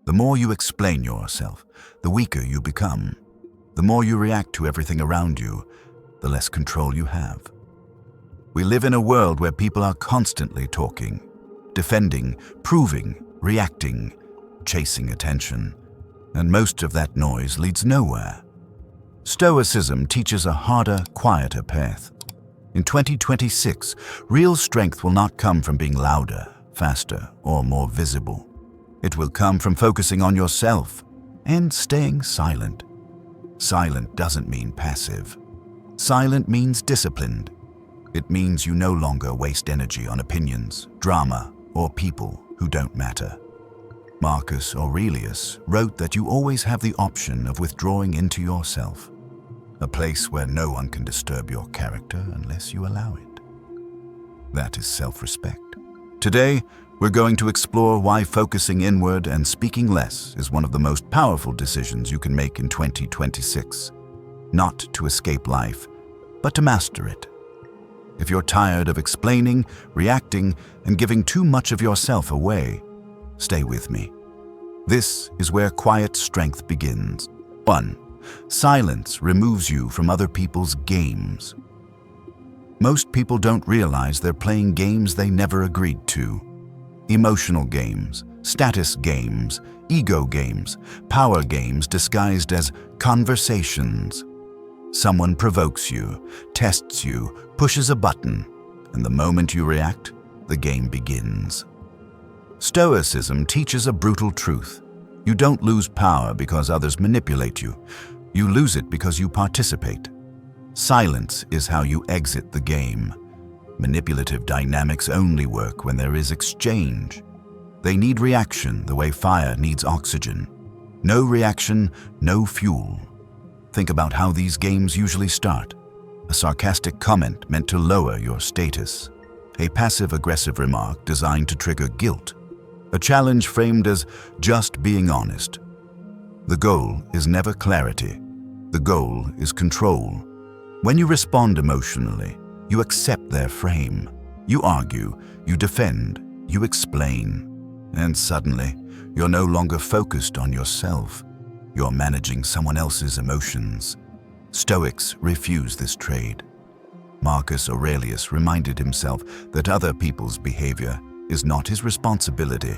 The more you explain yourself, the weaker you become. The more you react to everything around you, the less control you have. We live in a world where people are constantly talking, defending, proving, reacting, chasing attention, and most of that noise leads nowhere. Stoicism teaches a harder, quieter path. In 2026, real strength will not come from being louder, faster, or more visible. It will come from focusing on yourself and staying silent. Silent doesn't mean passive. Silent means disciplined. It means you no longer waste energy on opinions, drama, or people who don't matter. Marcus Aurelius wrote that you always have the option of withdrawing into yourself, a place where no one can disturb your character unless you allow it. That is self-respect. Today, we're going to explore why focusing inward and speaking less is one of the most powerful decisions you can make in 2026. Not to escape life, but to master it. If you're tired of explaining, reacting, and giving too much of yourself away, stay with me. This is where quiet strength begins. 1. Silence removes you from other people's games. Most people don't realize they're playing games they never agreed to. Emotional games, status games, ego games, power games disguised as conversations. Someone provokes you, tests you, pushes a button, and the moment you react, the game begins. Stoicism teaches a brutal truth. You don't lose power because others manipulate you. You lose it because you participate. Silence is how you exit the game. Manipulative dynamics only work when there is exchange. They need reaction the way fire needs oxygen. No reaction, no fuel. Think about how these games usually start. A sarcastic comment meant to lower your status. A passive-aggressive remark designed to trigger guilt. A challenge framed as just being honest. The goal is never clarity. The goal is control. When you respond emotionally, you accept their frame. You argue, you defend, you explain. And suddenly, you're no longer focused on yourself. You're managing someone else's emotions. Stoics refuse this trade. Marcus Aurelius reminded himself that other people's behavior is not his responsibility.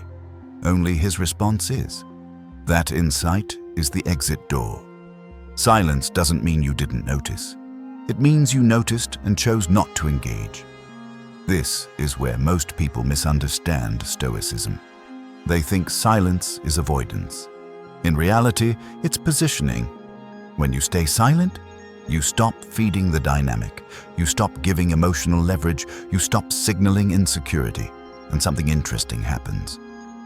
Only his response is. That insight is the exit door. Silence doesn't mean you didn't notice. It means you noticed and chose not to engage. This is where most people misunderstand Stoicism. They think silence is avoidance. In reality, it's positioning. When you stay silent, you stop feeding the dynamic. You stop giving emotional leverage. You stop signaling insecurity. And something interesting happens.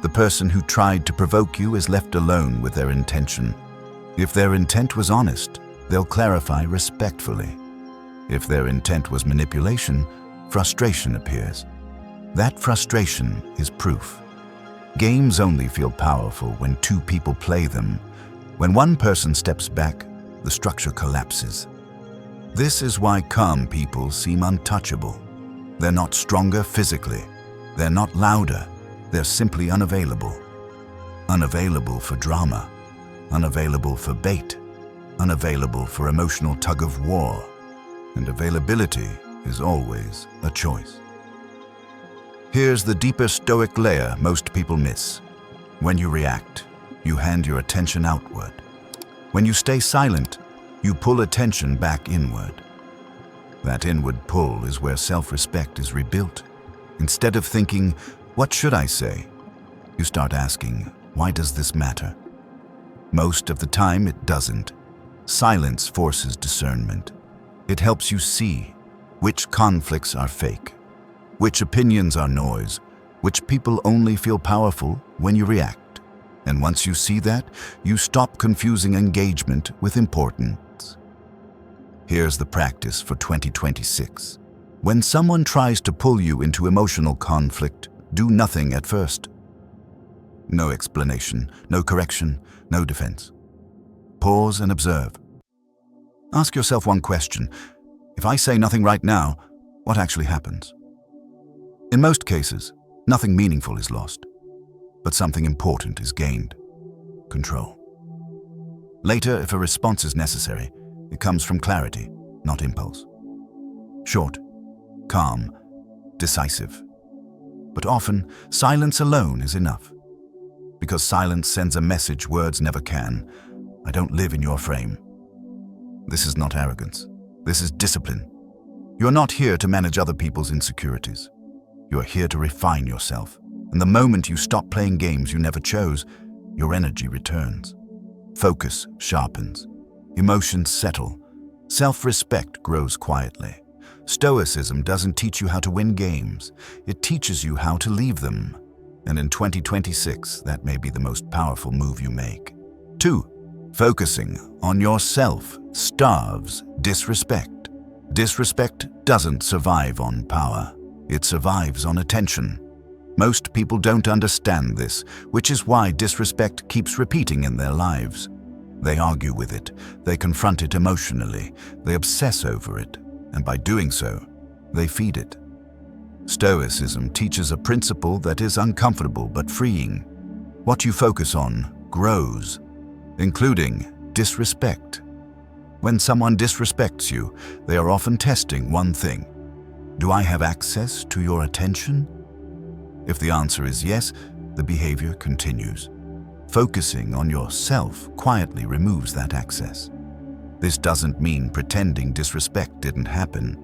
The person who tried to provoke you is left alone with their intention. If their intent was honest, they'll clarify respectfully. If their intent was manipulation, frustration appears. That frustration is proof. Games only feel powerful when two people play them. When one person steps back, the structure collapses. This is why calm people seem untouchable. They're not stronger physically. They're not louder. They're simply unavailable. Unavailable for drama. Unavailable for bait. Unavailable for emotional tug-of-war. And availability is always a choice. Here's the deeper Stoic layer most people miss. When you react, you hand your attention outward. When you stay silent, you pull attention back inward. That inward pull is where self-respect is rebuilt. Instead of thinking, "What should I say?" you start asking, "Why does this matter?" Most of the time, it doesn't. Silence forces discernment. It helps you see which conflicts are fake, which opinions are noise, which people only feel powerful when you react. And once you see that, you stop confusing engagement with importance. Here's the practice for 2026. When someone tries to pull you into emotional conflict, do nothing at first. No explanation, no correction, no defense. Pause and observe. Ask yourself one question. If I say nothing right now, what actually happens? In most cases, nothing meaningful is lost, but something important is gained. control. Later, if a response is necessary, it comes from clarity, not impulse. Short, calm, decisive. But often, silence alone is enough. Because silence sends a message words never can. I don't live in your frame. This is not arrogance. This is discipline. You're not here to manage other people's insecurities. You're here to refine yourself. And the moment you stop playing games you never chose, your energy returns. Focus sharpens. Emotions settle. Self-respect grows quietly. Stoicism doesn't teach you how to win games. It teaches you how to leave them. And in 2026, that may be the most powerful move you make. 2. Focusing on yourself starves disrespect. Disrespect doesn't survive on power. It survives on attention. Most people don't understand this, which is why disrespect keeps repeating in their lives. They argue with it, they confront it emotionally, they obsess over it, and by doing so, they feed it. Stoicism teaches a principle that is uncomfortable but freeing. What you focus on grows, including disrespect. When someone disrespects you, they are often testing one thing. Do I have access to your attention? If the answer is yes, the behavior continues. Focusing on yourself quietly removes that access. This doesn't mean pretending disrespect didn't happen.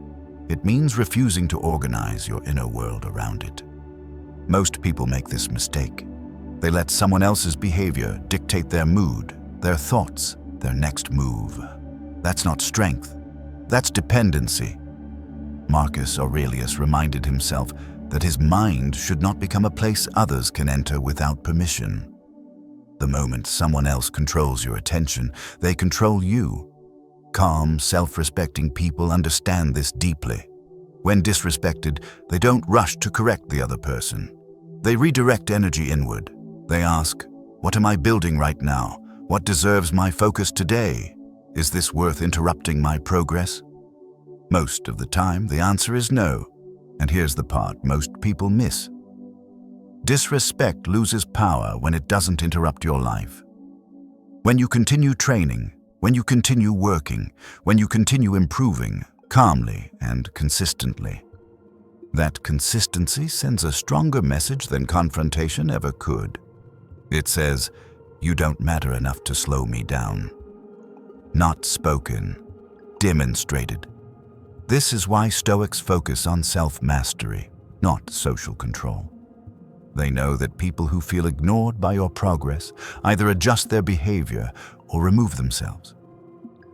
It means refusing to organize your inner world around it. Most people make this mistake. They let someone else's behavior dictate their mood, their thoughts, their next move. That's not strength. That's dependency. Marcus Aurelius reminded himself that his mind should not become a place others can enter without permission. The moment someone else controls your attention, they control you. Calm, self-respecting people understand this deeply. When disrespected, they don't rush to correct the other person. They redirect energy inward. They ask, what am I building right now? What deserves my focus today? Is this worth interrupting my progress? Most of the time, the answer is no. And here's the part most people miss. Disrespect loses power when it doesn't interrupt your life. When you continue training, when you continue working, when you continue improving, calmly and consistently. That consistency sends a stronger message than confrontation ever could. It says, you don't matter enough to slow me down. Not spoken, demonstrated. This is why Stoics focus on self-mastery, not social control. They know that people who feel ignored by your progress either adjust their behavior or remove themselves.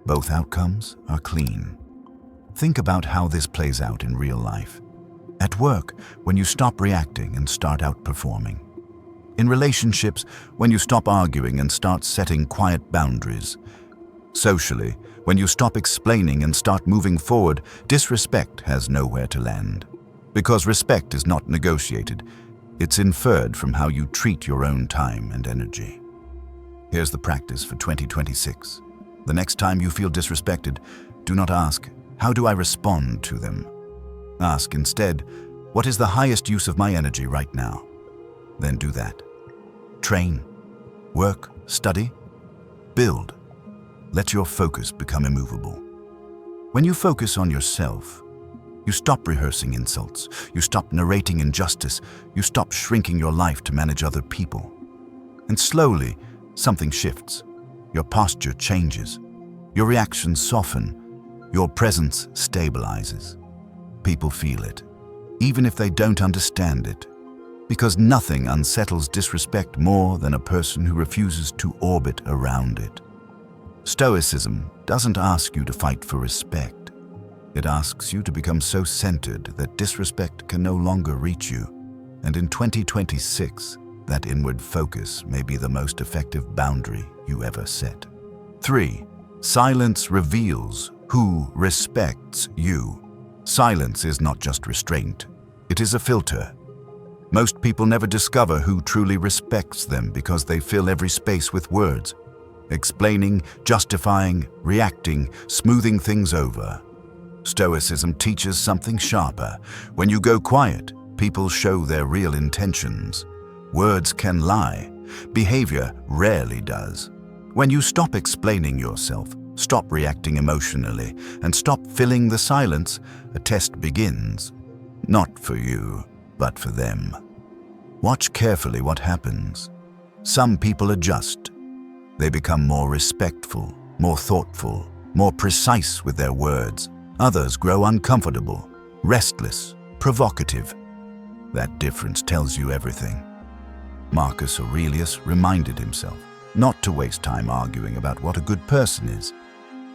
Both outcomes are clean. Think about how this plays out in real life. At work, when you stop reacting and start outperforming. In relationships, when you stop arguing and start setting quiet boundaries. Socially, when you stop explaining and start moving forward, disrespect has nowhere to land. Because respect is not negotiated, it's inferred from how you treat your own time and energy. Here's the practice for 2026. The next time you feel disrespected, do not ask, how do I respond to them? Ask instead, what is the highest use of my energy right now? Then do that. Train, work, study, build. Let your focus become immovable. When you focus on yourself, you stop rehearsing insults, you stop narrating injustice, you stop shrinking your life to manage other people. And slowly, something shifts. Your posture changes. Your reactions soften. Your presence stabilizes. People feel it, even if they don't understand it, because nothing unsettles disrespect more than a person who refuses to orbit around it. Stoicism doesn't ask you to fight for respect. It asks you to become so centered that disrespect can no longer reach you. And in 2026, that inward focus may be the most effective boundary you ever set. 3. Silence reveals who respects you. Silence is not just restraint. It is a filter. Most people never discover who truly respects them because they fill every space with words. Explaining, justifying, reacting, smoothing things over. Stoicism teaches something sharper. When you go quiet, people show their real intentions. Words can lie, Behavior rarely does. When you stop explaining yourself, stop reacting emotionally, and stop filling the silence, a test begins. Not for you, but for them. Watch carefully what happens. Some people adjust. They become more respectful, more thoughtful, more precise with their words. Others grow uncomfortable, restless, provocative. That difference tells you everything. Marcus Aurelius reminded himself not to waste time arguing about what a good person is,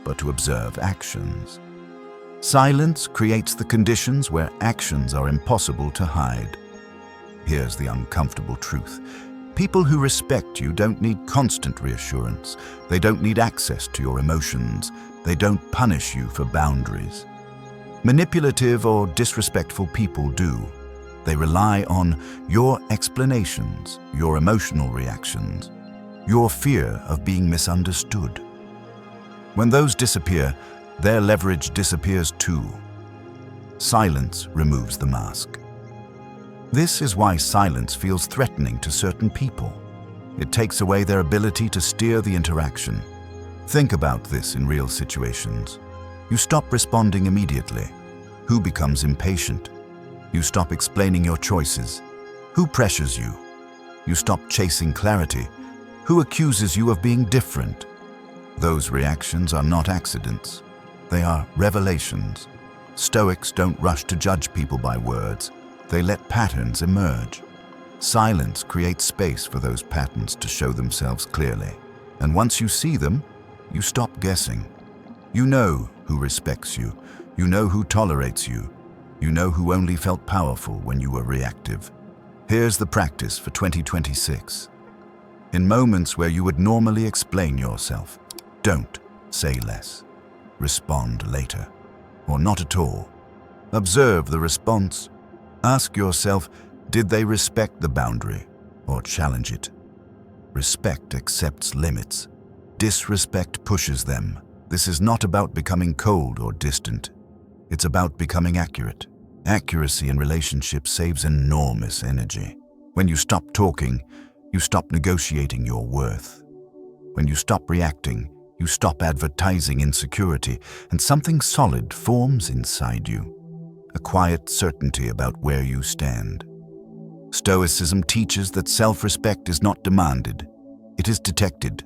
but to observe actions. Silence creates the conditions where actions are impossible to hide. Here's the uncomfortable truth. People who respect you don't need constant reassurance. They don't need access to your emotions. They don't punish you for boundaries. Manipulative or disrespectful people do. They rely on your explanations, your emotional reactions, your fear of being misunderstood. When those disappear, their leverage disappears too. Silence removes the mask. This is why silence feels threatening to certain people. It takes away their ability to steer the interaction. Think about this in real situations. You stop responding immediately. Who becomes impatient? You stop explaining your choices. Who pressures you? You stop chasing clarity. Who accuses you of being different? Those reactions are not accidents. They are revelations. Stoics don't rush to judge people by words. They let patterns emerge. Silence creates space for those patterns to show themselves clearly. And once you see them, you stop guessing. You know who respects you. You know who tolerates you. You know who only felt powerful when you were reactive. Here's the practice for 2026. In moments where you would normally explain yourself, don't say less. Respond later, or not at all. Observe the response. Ask yourself, did they respect the boundary or challenge it? Respect accepts limits. Disrespect pushes them. This is not about becoming cold or distant. It's about becoming accurate. Accuracy in relationships saves enormous energy. When you stop talking, you stop negotiating your worth. When you stop reacting, you stop advertising insecurity, and something solid forms inside you. A quiet certainty about where you stand. Stoicism teaches that self-respect is not demanded. It is detected.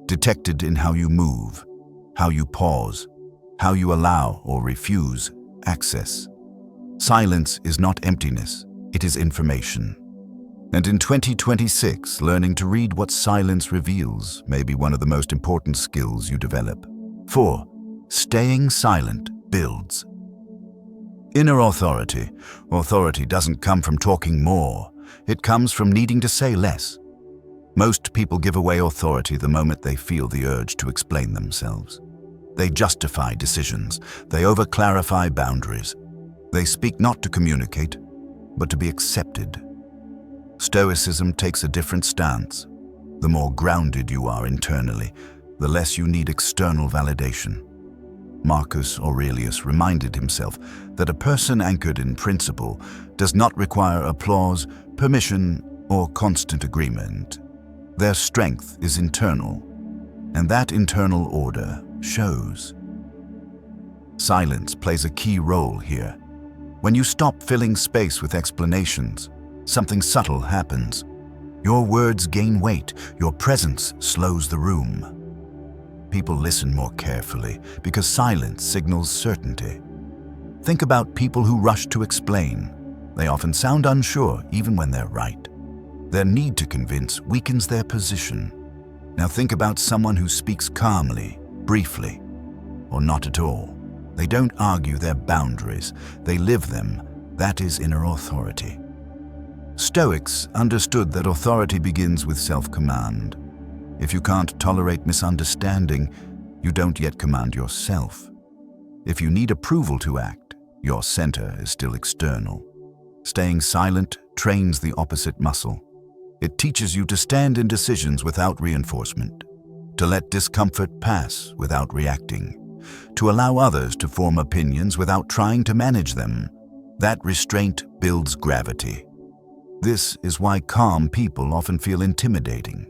Detected in how you move, how you pause, how you allow or refuse access. Silence is not emptiness, it is information. And in 2026, learning to read what silence reveals may be one of the most important skills you develop. 4. Staying silent builds. Inner authority. Authority doesn't come from talking more. It comes from needing to say less. Most people give away authority the moment they feel the urge to explain themselves. They justify decisions. They overclarify boundaries. They speak not to communicate, but to be accepted. Stoicism takes a different stance. The more grounded you are internally, the less you need external validation. Marcus Aurelius reminded himself that a person anchored in principle does not require applause, permission, or constant agreement. Their strength is internal, and that internal order shows. Silence plays a key role here. When you stop filling space with explanations, something subtle happens. Your words gain weight, your presence slows the room. People listen more carefully because silence signals certainty. Think about people who rush to explain. They often sound unsure even when they're right. Their need to convince weakens their position. Now think about someone who speaks calmly, briefly, or not at all. They don't argue their boundaries, they live them. That is inner authority. Stoics understood that authority begins with self-command. If you can't tolerate misunderstanding, you don't yet command yourself. If you need approval to act, your center is still external. Staying silent trains the opposite muscle. It teaches you to stand in decisions without reinforcement, to let discomfort pass without reacting, to allow others to form opinions without trying to manage them. That restraint builds gravity. This is why calm people often feel intimidating,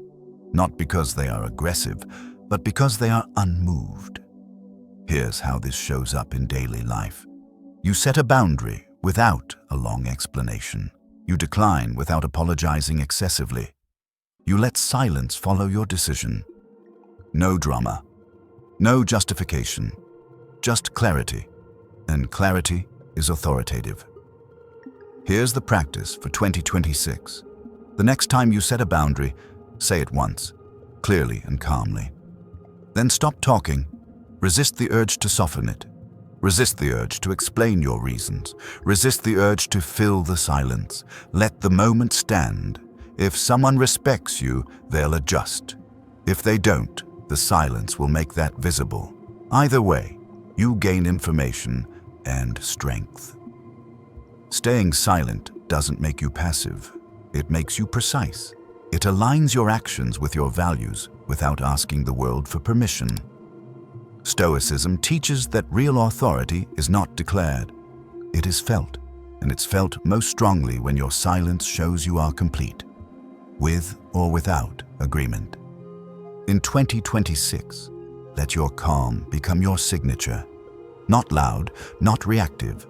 not because they are aggressive, but because they are unmoved. Here's how this shows up in daily life. You set a boundary without a long explanation. You decline without apologizing excessively. You let silence follow your decision. No drama, no justification, just clarity. And clarity is authoritative. Here's the practice for 2026. The next time you set a boundary, say it once, clearly and calmly. Then stop talking. Resist the urge to soften it. Resist the urge to explain your reasons. Resist the urge to fill the silence. Let the moment stand. If someone respects you, they'll adjust. If they don't, the silence will make that visible. Either way, you gain information and strength. Staying silent doesn't make you passive. It makes you precise. It aligns your actions with your values without asking the world for permission. Stoicism teaches that real authority is not declared. It is felt, and it's felt most strongly when your silence shows you are complete, with or without agreement. In 2026, let your calm become your signature. Not loud, not reactive,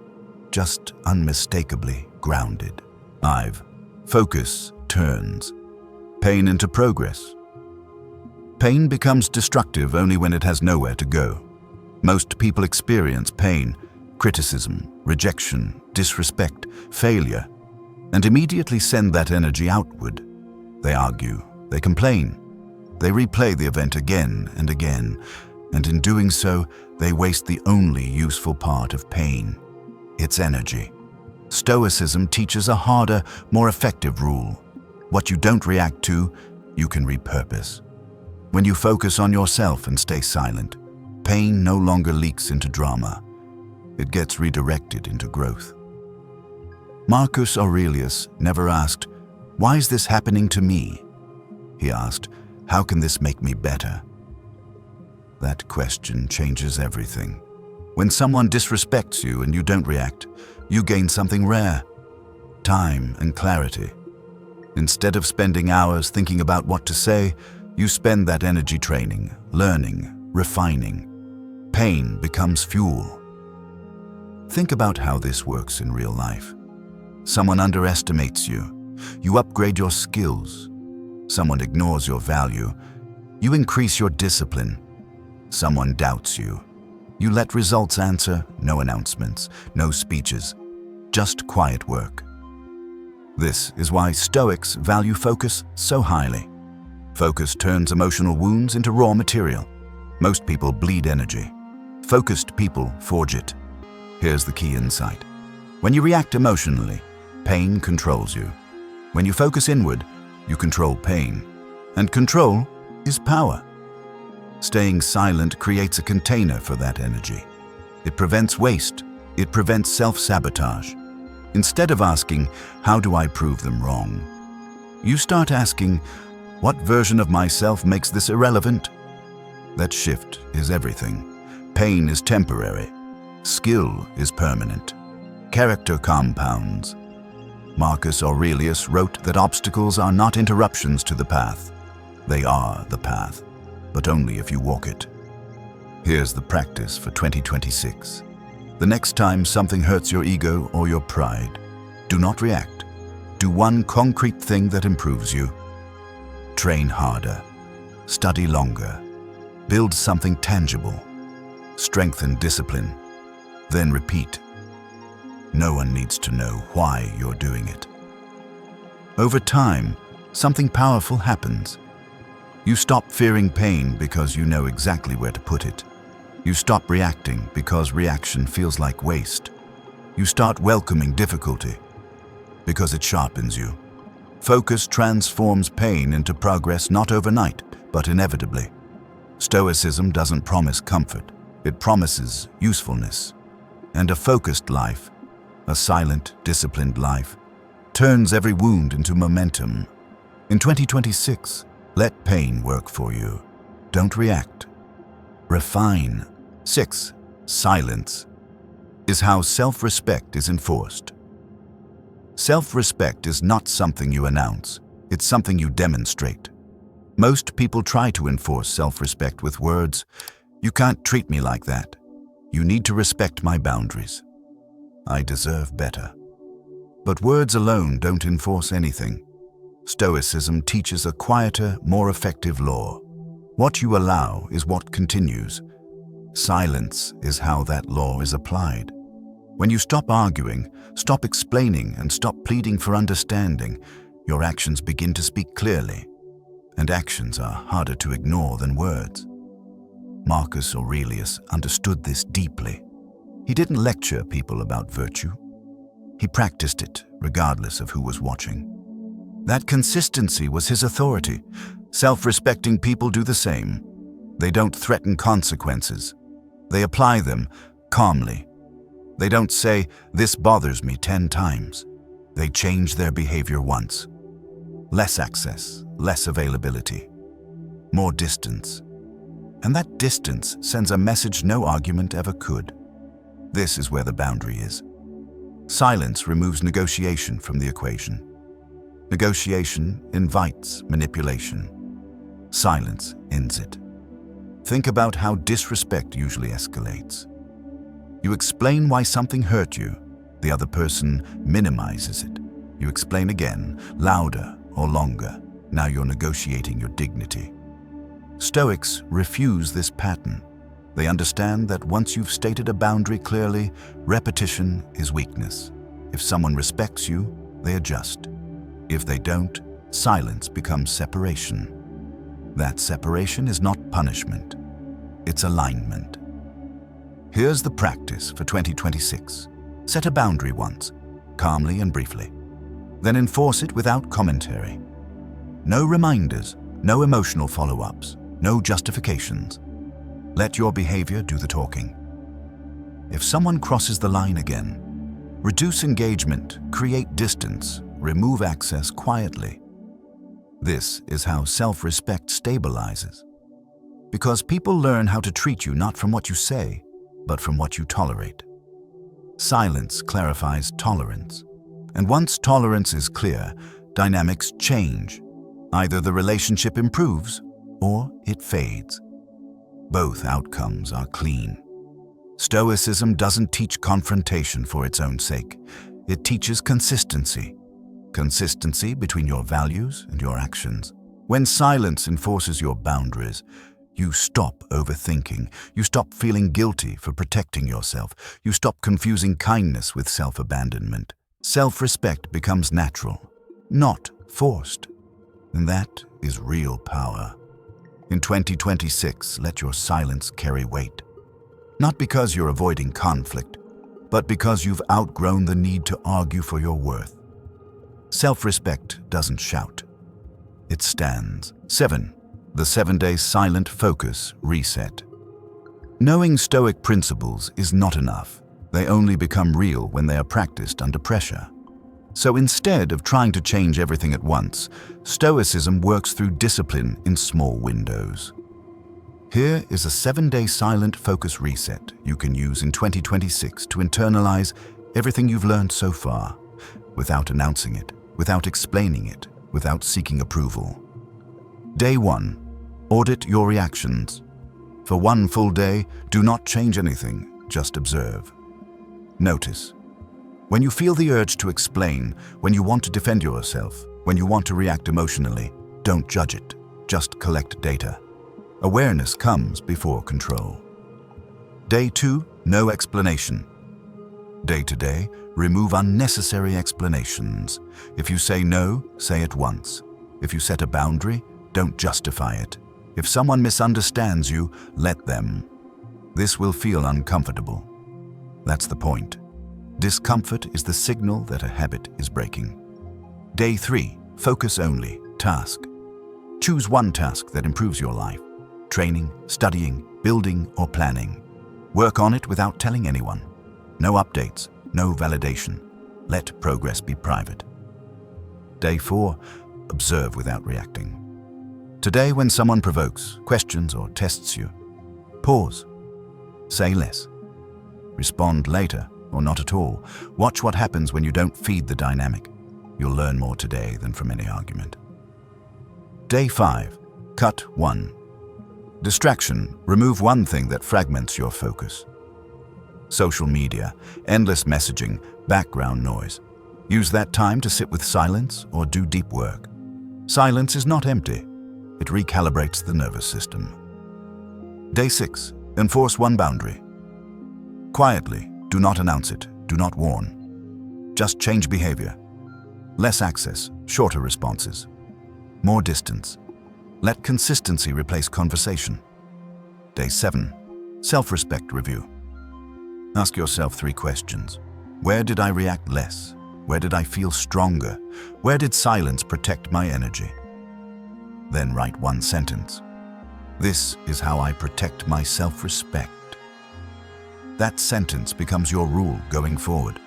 just unmistakably grounded. 5. Focus turns pain into progress. Pain becomes destructive only when it has nowhere to go. Most people experience pain, criticism, rejection, disrespect, failure, and immediately send that energy outward. They argue, they complain, they replay the event again and again, and in doing so, they waste the only useful part of pain, its energy. Stoicism teaches a harder, more effective rule. What you don't react to, you can repurpose. When you focus on yourself and stay silent, pain no longer leaks into drama. It gets redirected into growth. Marcus Aurelius never asked, "Why is this happening to me?" He asked, "How can this make me better?" That question changes everything. When someone disrespects you and you don't react, you gain something rare: time and clarity. Instead of spending hours thinking about what to say, you spend that energy training, learning, refining. Pain becomes fuel. Think about how this works in real life. Someone underestimates you. You upgrade your skills. Someone ignores your value. You increase your discipline. Someone doubts you. You let results answer, no announcements, no speeches, just quiet work. This is why Stoics value focus so highly. Focus turns emotional wounds into raw material. Most people bleed energy. Focused people forge it. Here's the key insight. When you react emotionally, pain controls you. When you focus inward, you control pain. And control is power. Staying silent creates a container for that energy. It prevents waste. It prevents self-sabotage. Instead of asking, "How do I prove them wrong?" you start asking, "What version of myself makes this irrelevant?" That shift is everything. Pain is temporary. Skill is permanent. Character compounds. Marcus Aurelius wrote that obstacles are not interruptions to the path. They are the path, but only if you walk it. Here's the practice for 2026. The next time something hurts your ego or your pride, do not react. Do one concrete thing that improves you. Train harder. Study longer. Build something tangible. Strengthen discipline. Then repeat. No one needs to know why you're doing it. Over time, something powerful happens. You stop fearing pain because you know exactly where to put it. You stop reacting because reaction feels like waste. You start welcoming difficulty because it sharpens you. Focus transforms pain into progress not overnight, but inevitably. Stoicism doesn't promise comfort. It promises usefulness. And a focused life, a silent, disciplined life, turns every wound into momentum. In 2026, let pain work for you. Don't react. Refine. 6. Silence is how self-respect is enforced. Self-respect is not something you announce, it's something you demonstrate. Most people try to enforce self-respect with words. You can't treat me like that. You need to respect my boundaries. I deserve better. But words alone don't enforce anything. Stoicism teaches a quieter, more effective law. What you allow is what continues. Silence is how that law is applied. When you stop arguing, stop explaining, and stop pleading for understanding, your actions begin to speak clearly. And actions are harder to ignore than words. Marcus Aurelius understood this deeply. He didn't lecture people about virtue. He practiced it, regardless of who was watching. That consistency was his authority. Self-respecting people do the same. They don't threaten consequences. They apply them calmly. They don't say, "This bothers me 10 times. They change their behavior once. Less access, less availability, more distance. And that distance sends a message no argument ever could. This is where the boundary is. Silence removes negotiation from the equation. Negotiation invites manipulation. Silence ends it. Think about how disrespect usually escalates. You explain why something hurt you. The other person minimizes it. You explain again, louder or longer. Now you're negotiating your dignity. Stoics refuse this pattern. They understand that once you've stated a boundary clearly, repetition is weakness. If someone respects you, they adjust. If they don't, silence becomes separation. That separation is not punishment. It's alignment. Here's the practice for 2026. Set a boundary once, calmly and briefly. Then enforce it without commentary. No reminders, no emotional follow-ups, no justifications. Let your behavior do the talking. If someone crosses the line again, reduce engagement, create distance, remove access quietly. This is how self-respect stabilizes. Because people learn how to treat you not from what you say, but from what you tolerate. Silence clarifies tolerance. And once tolerance is clear, dynamics change. Either the relationship improves or it fades. Both outcomes are clean. Stoicism doesn't teach confrontation for its own sake. It teaches consistency. Consistency between your values and your actions. When silence enforces your boundaries, you stop overthinking. You stop feeling guilty for protecting yourself. You stop confusing kindness with self-abandonment. Self-respect becomes natural, not forced. And that is real power. In 2026, let your silence carry weight. Not because you're avoiding conflict, but because you've outgrown the need to argue for your worth. Self-respect doesn't shout. It stands. 7. The 7-day silent focus reset. Knowing Stoic principles is not enough. They only become real when they are practiced under pressure. So instead of trying to change everything at once, Stoicism works through discipline in small windows. Here is a 7-day silent focus reset you can use in 2026 to internalize everything you've learned so far, without announcing it, without explaining it, without seeking approval. Day 1. Audit your reactions. For one full day, do not change anything, just observe. Notice. When you feel the urge to explain, when you want to defend yourself, when you want to react emotionally, don't judge it, just collect data. Awareness comes before control. Day 2, no explanation. Day to day, remove unnecessary explanations. If you say no, say it once. If you set a boundary, don't justify it. If someone misunderstands you, let them. This will feel uncomfortable. That's the point. Discomfort is the signal that a habit is breaking. Day 3, focus only, task. Choose one task that improves your life. Training, studying, building, or planning. Work on it without telling anyone. No updates, no validation. Let progress be private. Day 4, observe without reacting. Today, when someone provokes, questions, or tests you, pause. Say less. Respond later or not at all. Watch what happens when you don't feed the dynamic. You'll learn more today than from any argument. Day 5. Cut 1. Distraction. Remove one thing that fragments your focus. Social media, endless messaging, background noise. Use that time to sit with silence or do deep work. Silence is not empty. It recalibrates the nervous system. Day 6. Enforce one boundary. Quietly, do not announce it, do not warn. Just change behavior. Less access, shorter responses. More distance. Let consistency replace conversation. Day 7. Self-respect review. Ask yourself 3 questions. Where did I react less? Where did I feel stronger? Where did silence protect my energy? Then write one sentence. This is how I protect my self-respect. That sentence becomes your rule going forward.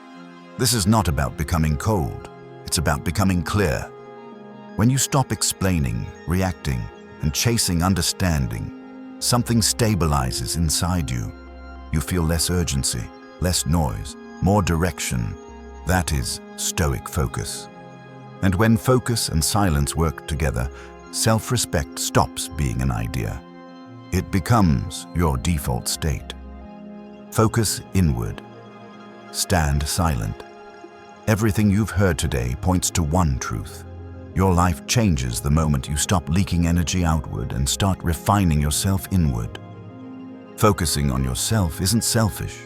This is not about becoming cold. It's about becoming clear. When you stop explaining, reacting, and chasing understanding, something stabilizes inside you. You feel less urgency, less noise, more direction. That is Stoic focus. And when focus and silence work together, self-respect stops being an idea. It becomes your default state. Focus inward. Stand silent. Everything you've heard today points to one truth. Your life changes the moment you stop leaking energy outward and start refining yourself inward. Focusing on yourself isn't selfish.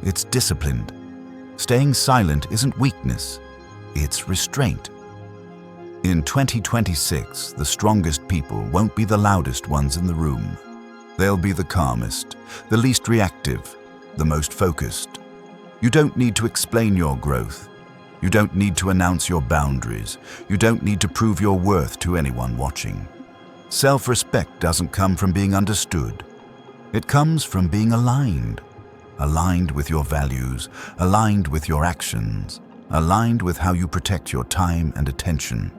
It's disciplined. Staying silent isn't weakness. It's restraint. In 2026, the strongest people won't be the loudest ones in the room. They'll be the calmest, the least reactive, the most focused. You don't need to explain your growth. You don't need to announce your boundaries. You don't need to prove your worth to anyone watching. Self-respect doesn't come from being understood. It comes from being aligned. Aligned with your values, aligned with your actions, aligned with how you protect your time and attention.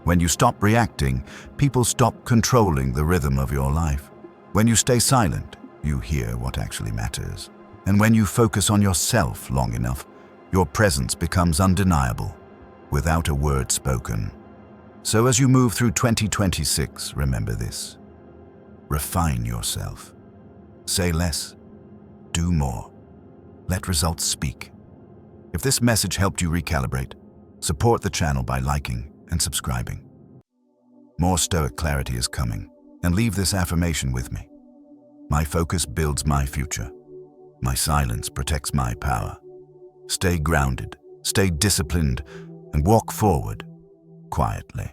When you stop reacting, people stop controlling the rhythm of your life. When you stay silent, you hear what actually matters. And when you focus on yourself long enough, your presence becomes undeniable, without a word spoken. So as you move through 2026, remember this. Refine yourself. Say less. Do more. Let results speak. If this message helped you recalibrate, support the channel by liking and subscribing. More Stoic clarity is coming, and leave this affirmation with me. My focus builds my future. My silence protects my power. Stay grounded, stay disciplined, and walk forward quietly.